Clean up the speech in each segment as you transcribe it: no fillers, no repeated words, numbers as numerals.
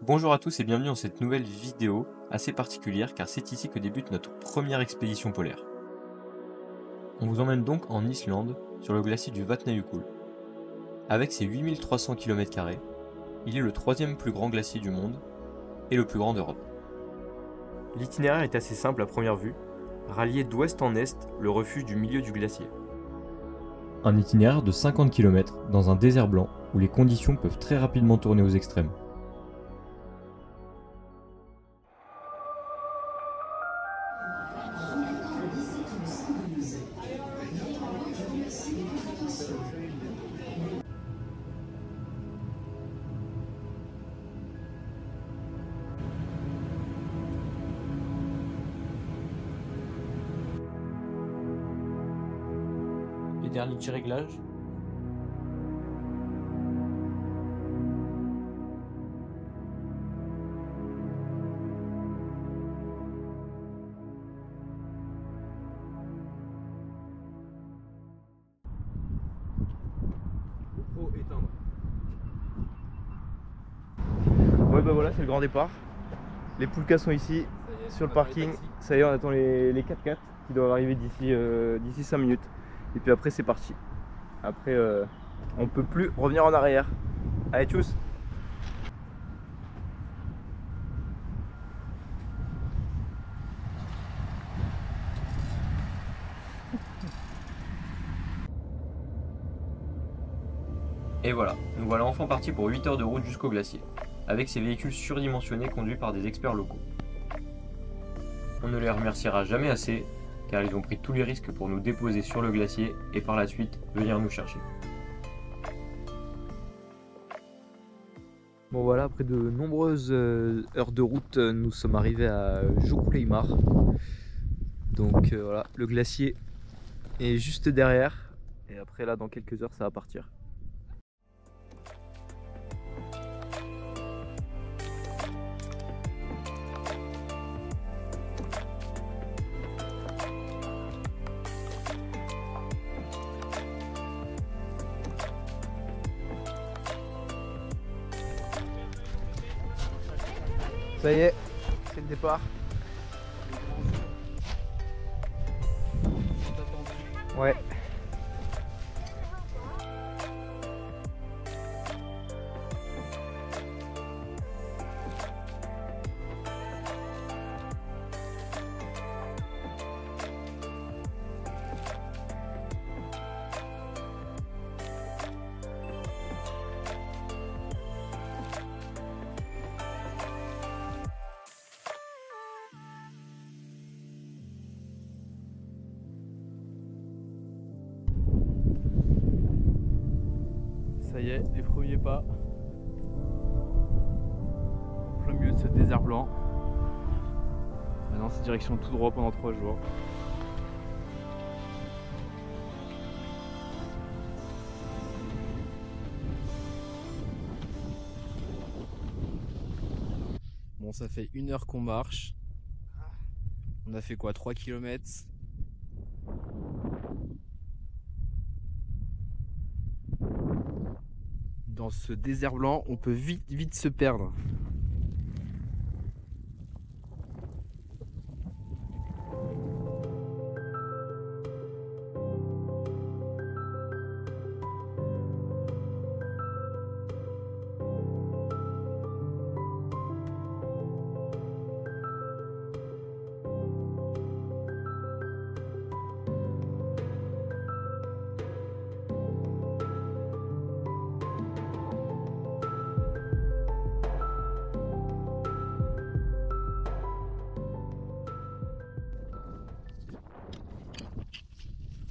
Bonjour à tous et bienvenue dans cette nouvelle vidéo assez particulière car c'est ici que débute notre première expédition polaire. On vous emmène donc en Islande sur le glacier du Vatnajökull. Avec ses 8300 km², il est le troisième plus grand glacier du monde et le plus grand d'Europe. L'itinéraire est assez simple à première vue, rallier d'ouest en est le refuge du milieu du glacier. Un itinéraire de 50 km dans un désert blanc où les conditions peuvent très rapidement tourner aux extrêmes. Et dernier petit réglage. Faut éteindre. Ouais bah voilà, c'est le grand départ. Les poulkas sont ici sur le parking. Ça y est, on attend les 4x4 qui doivent arriver d'ici 5 minutes. Et puis après c'est parti. Après on peut plus revenir en arrière. Allez tchuss. Et voilà, nous voilà enfin partis pour 8 heures de route jusqu'au glacier, avec ces véhicules surdimensionnés conduits par des experts locaux. On ne les remerciera jamais assez, car ils ont pris tous les risques pour nous déposer sur le glacier et par la suite venir nous chercher. Bon voilà, après de nombreuses heures de route, nous sommes arrivés à Jokuleimar. Donc voilà, le glacier est juste derrière. Et après là, dans quelques heures, ça va partir. Ça y est, c'est le départ. Ouais. Ça y est, les premiers pas. En plein milieu de ce désert blanc. Maintenant, c'est direction tout droit pendant 3 jours. Bon, ça fait 1 heure qu'on marche. On a fait quoi, 3 km? Dans ce désert blanc, on peut vite se perdre.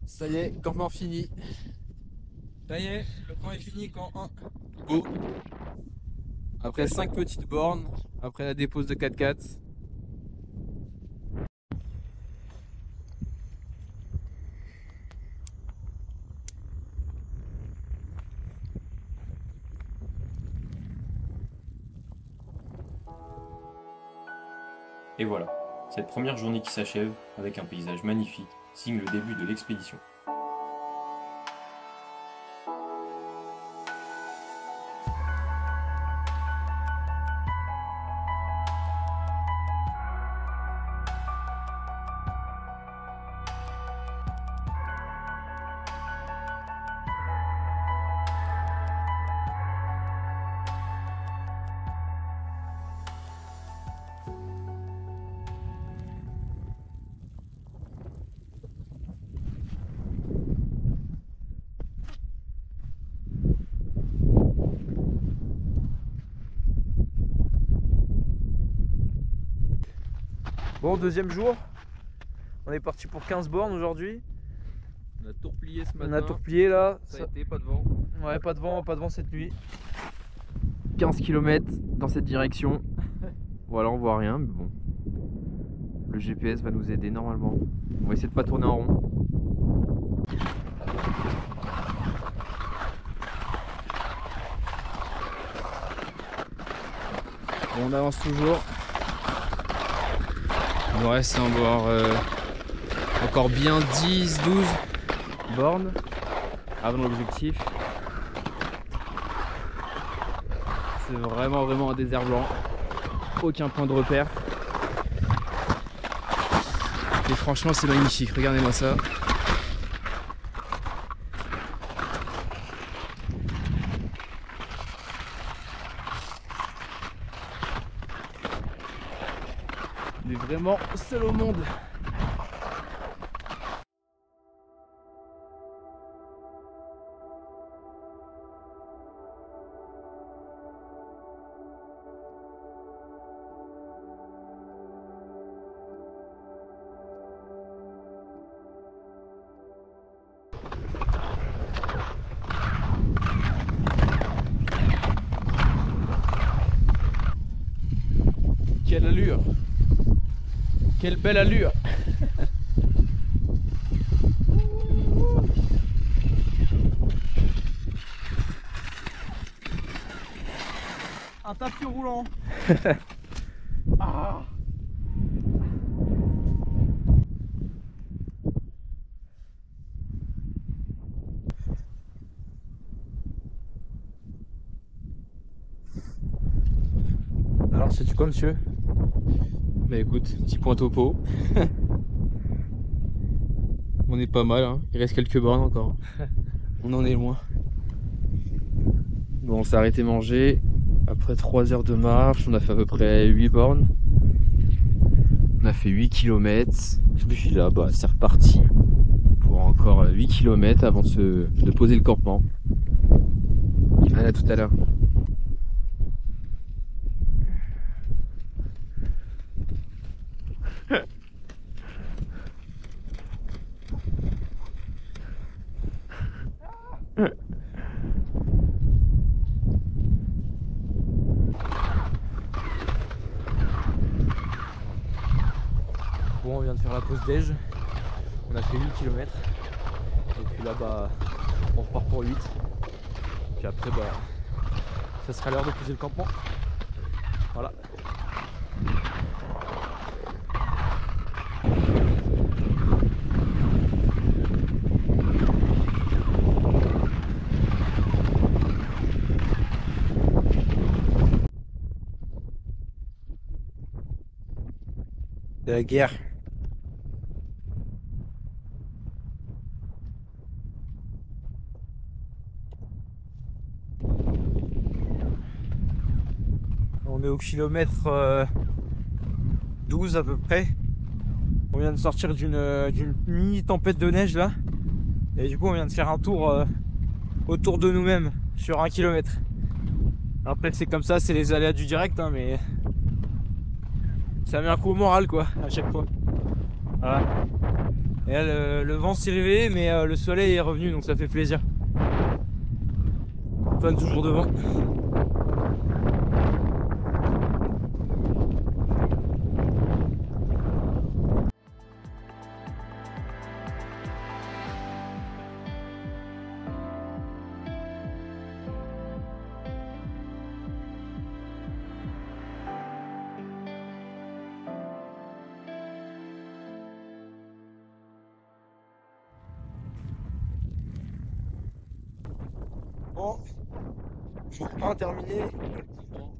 Ça y est, campement fini. Ça y est, le camp est fini, camp 1. Go. Après 5 petites bornes, après la dépose de 4x4. Et voilà, cette première journée qui s'achève avec un paysage magnifique signe le début de l'expédition. Bon, deuxième jour. On est parti pour 15 bornes aujourd'hui. On a tout replié ce matin. On a tout replié là. Ça a été, pas de vent. Ouais, pas de vent cette nuit. 15 km dans cette direction. Voilà, on voit rien, mais bon. Le GPS va nous aider normalement. On va essayer de pas tourner en rond. Bon, on avance toujours. Il nous reste encore bien 10-12 bornes avant l'objectif. C'est vraiment un désert blanc. Aucun point de repère. Et franchement c'est magnifique, regardez-moi ça. On est vraiment seul au monde. Quelle allure! Quelle belle allure! Un tapis roulant. Ah. Alors, sais-tu quoi, monsieur? Bah écoute, petit point topo. On est pas mal, hein. Il reste quelques bornes encore. On en est loin. Bon, on s'est arrêté manger. Après 3 heures de marche, on a fait à peu près 8 bornes. On a fait 8 km. Et puis là, bah, c'est reparti pour encore 8 km avant de poser le campement. Allez, à tout à l'heure. Bon, on vient de faire la pause déj. On a fait 8 km. Et puis là, bah, on repart pour 8. Puis après, bah, ça sera l'heure de poser le campement. Voilà. De la guerre. On est au kilomètre 12 à peu près. On vient de sortir d'une mini tempête de neige là. Et du coup on vient de faire un tour autour de nous-mêmes sur 1 kilomètre. Après c'est comme ça, c'est les aléas du direct hein, mais ça met un coup au moral quoi à chaque fois. Voilà. Et là, le vent s'est réveillé mais le soleil est revenu donc ça fait plaisir. Fun toujours devant. Bon, jour 1 terminé.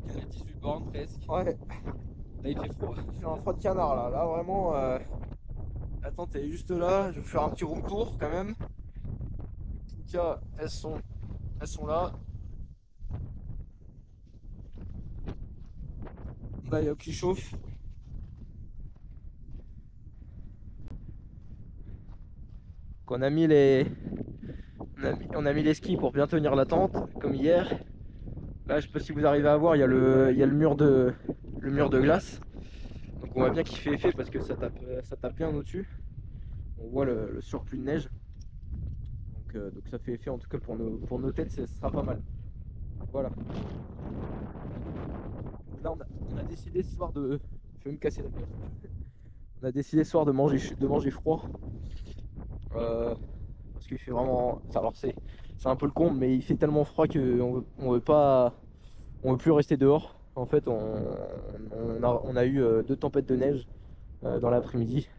Il y a 18 bornes presque. Ouais, Là il fait froid. je fais un froid de canard là. Là vraiment. Attends, t'es juste là. Je vais faire un petit room tour quand même. Tiens, elles sont là. Là, il y a qui chauffe. On a mis les skis pour bien tenir la tente, comme hier. Là, je sais pas si vous arrivez à voir, il y a le mur de glace. Donc on voit bien qu'il fait effet parce que ça tape bien au-dessus. On voit le surplus de neige. Donc ça fait effet en tout cas pour nos têtes, ce sera pas mal. Voilà. Là on a décidé ce soir de. Je vais me casser la gueule. On a décidé ce soir de manger froid. Parce qu'il fait vraiment. Alors c'est un peu le comble, mais il fait tellement froid qu'on veut pas. On veut plus rester dehors. En fait on a eu 2 tempêtes de neige dans l'après-midi.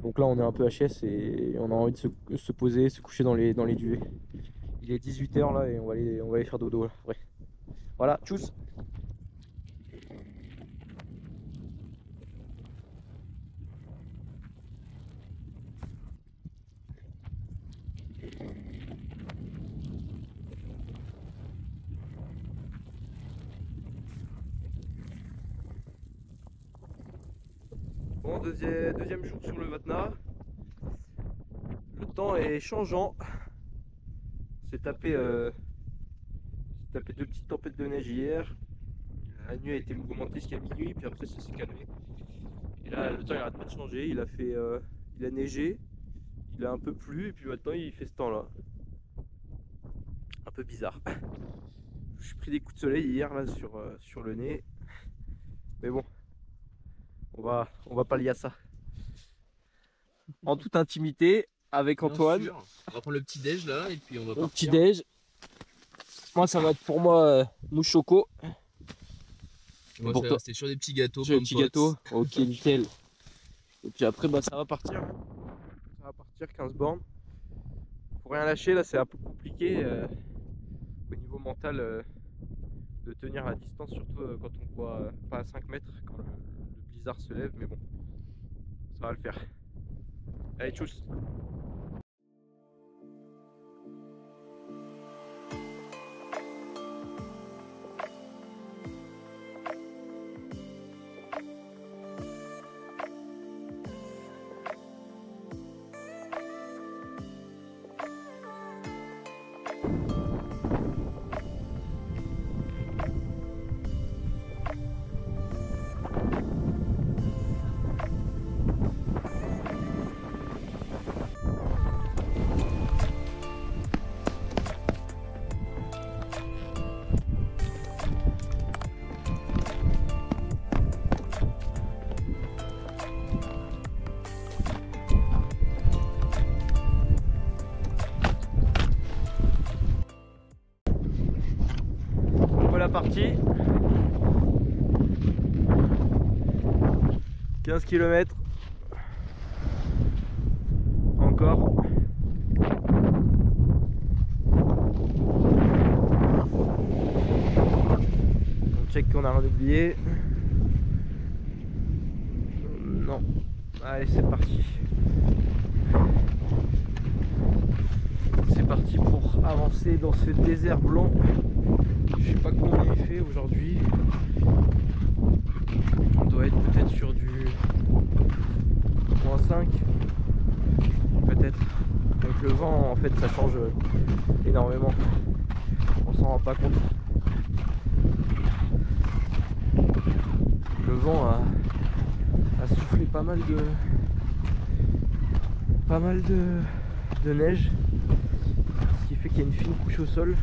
Donc là on est un peu HS et on a envie de se poser, se coucher dans les duvets. Il est 18 h là et on va aller faire dodo là. Ouais. Voilà, tchuss. Bon, deuxième jour sur le Vatna. Le temps est changeant. J'ai tapé 2 petites tempêtes de neige hier. La nuit a été mouvementée jusqu'à minuit, puis après ça s'est calmé. Et là, le temps il arrête pas de changer. Il a neigé, il a un peu plu, et puis maintenant il fait ce temps-là. Un peu bizarre. Je suis pris des coups de soleil hier là sur le nez. Mais bon, on va pallier à ça. En toute intimité, avec Antoine. On va prendre le petit déj là et puis on va Le partir. petit déj. Moi ça va être pour moi mouche choco. Moi pour je vais toi. rester sur des petits gâteaux. J'ai le pommes petit potes. gâteau. Ok, nickel. Et puis après bah ça va partir. Ça va partir 15 bornes. Faut rien lâcher là, c'est un peu compliqué au niveau mental de tenir la distance, surtout quand on voit pas à 5 mètres quand le blizzard se lève, mais bon, ça va le faire. Allez, tchuss. Voilà parti. 15 km. Encore. On check qu'on a rien oublié. Non. Allez, c'est parti. C'est parti pour avancer dans ce désert blanc. Je sais pas combien il fait aujourd'hui. On doit être peut-être sur du -5. Peut-être. Avec le vent en fait ça change énormément. On s'en rend pas compte. Le vent a soufflé pas mal de neige. Ce qui fait qu'il y a une fine couche au sol.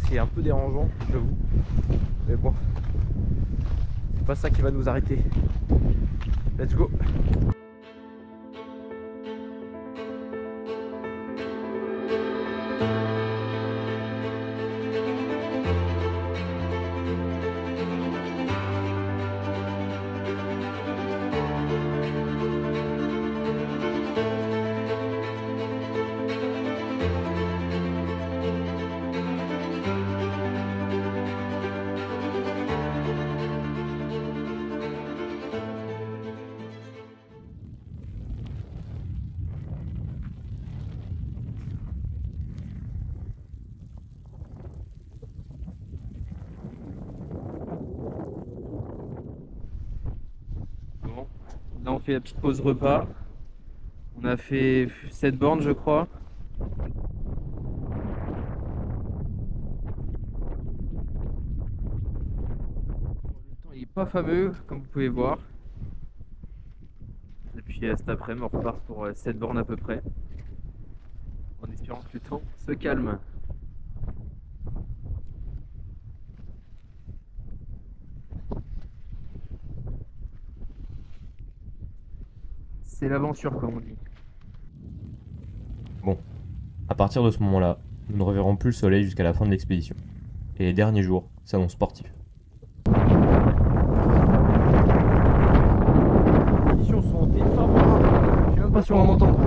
C'est un peu dérangeant, j'avoue. Mais bon, c'est pas ça qui va nous arrêter. Let's go. Là on fait la petite pause repas. On a fait 7 bornes je crois. Le temps il est Pas fameux, comme vous pouvez voir. Et puis cet après-midi, on repart pour 7 bornes à peu près. En espérant que le temps se calme. C'est l'aventure, comme on dit. Bon, à partir de ce moment-là, nous ne reverrons plus le soleil jusqu'à la fin de l'expédition. Et les derniers jours s'annoncent sportifs. Les conditions sont défavorables. Je sais même pas si on va m'entendre.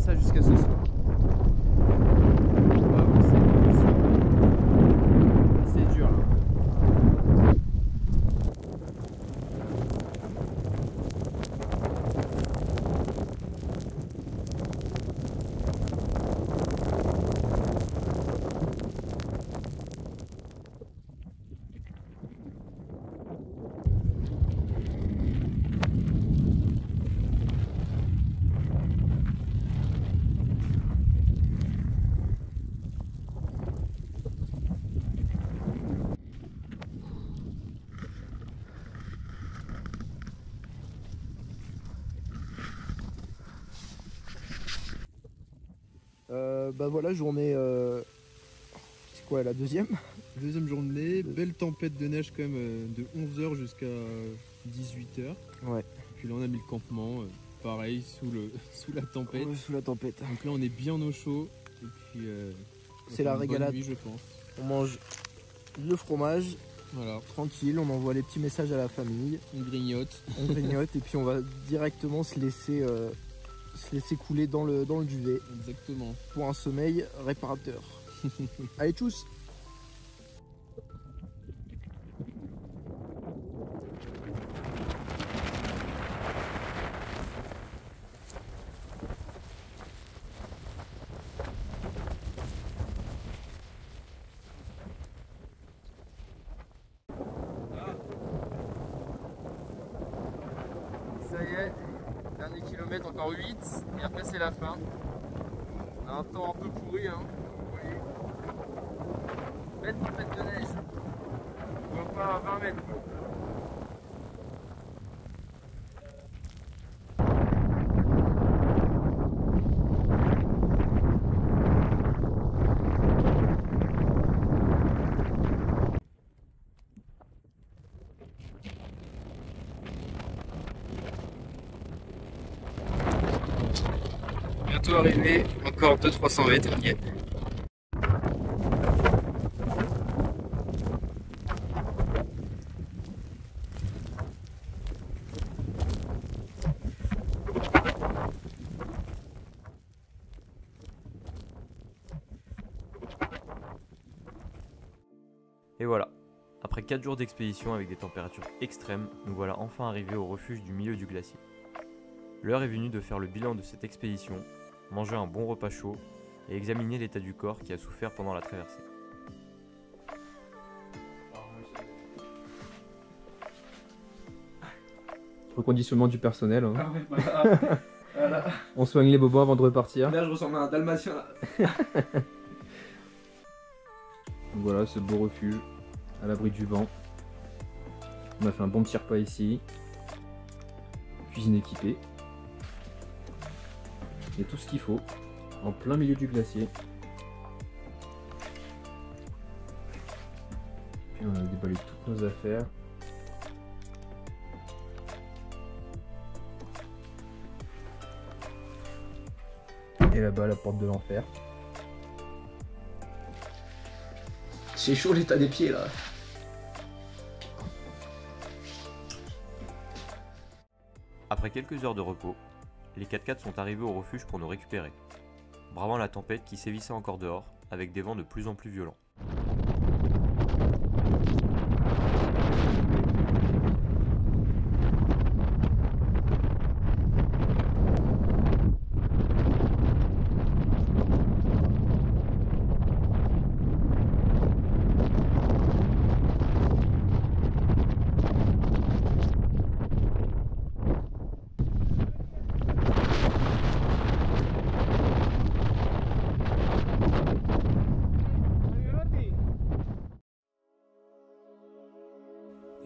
Jusqu'à ce soir. C'est dur là. Bah voilà, journée. C'est quoi la deuxième? Deuxième journée, belle tempête de neige quand même de 11h jusqu'à 18h. Ouais. Puis là on a mis le campement, pareil sous la tempête. Ouais, sous la tempête. Donc là on est bien au chaud et puis C'est la une bonne régalade. nuit, je pense. On mange le fromage, Voilà, tranquille, on envoie les petits messages à la famille, on grignote. on grignote et puis on va directement se laisser couler dans le duvet Exactement. pour un sommeil réparateur. Allez, tchuss! Ça y est, dernier kilomètre, encore 8, et après c'est la fin. On a un temps un peu pourri, hein. Vous voyez. Belle tempête de neige. On va pas à 20 mètres. Bientôt arrivé, encore 200-300 mètres, on y est. Et voilà, après 4 jours d'expédition avec des températures extrêmes, nous voilà enfin arrivés au refuge du milieu du glacier. L'heure est venue de faire le bilan de cette expédition, manger un bon repas chaud et examiner l'état du corps qui a souffert pendant la traversée. Reconditionnement du personnel. Hein. Ah ouais, voilà. On soigne les bobos avant de repartir. Là, je ressemble à un dalmatien. Là. Donc voilà, ce beau refuge à l'abri du vent. On a fait un bon petit repas ici. Cuisine équipée. Il y a tout ce qu'il faut. En plein milieu du glacier. Puis on a déballé toutes nos affaires. Et là-bas, la porte de l'enfer. C'est chaud l'état des pieds là. Après quelques heures de repos, les 4x4 sont arrivés au refuge pour nous récupérer, bravant la tempête qui sévissait encore dehors, avec des vents de plus en plus violents.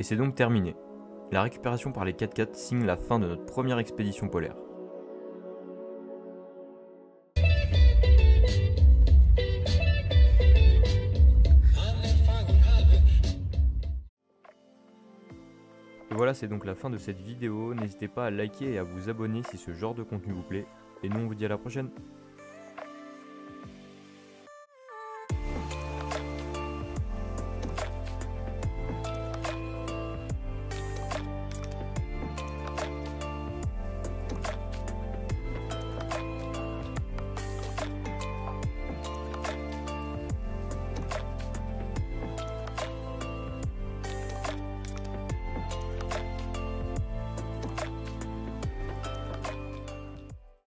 c'est donc terminé. La récupération par les 4x4 signe la fin de notre première expédition polaire. Et voilà, c'est donc la fin de cette vidéo. N'hésitez pas à liker et à vous abonner si ce genre de contenu vous plaît. Et nous on vous dit à la prochaine.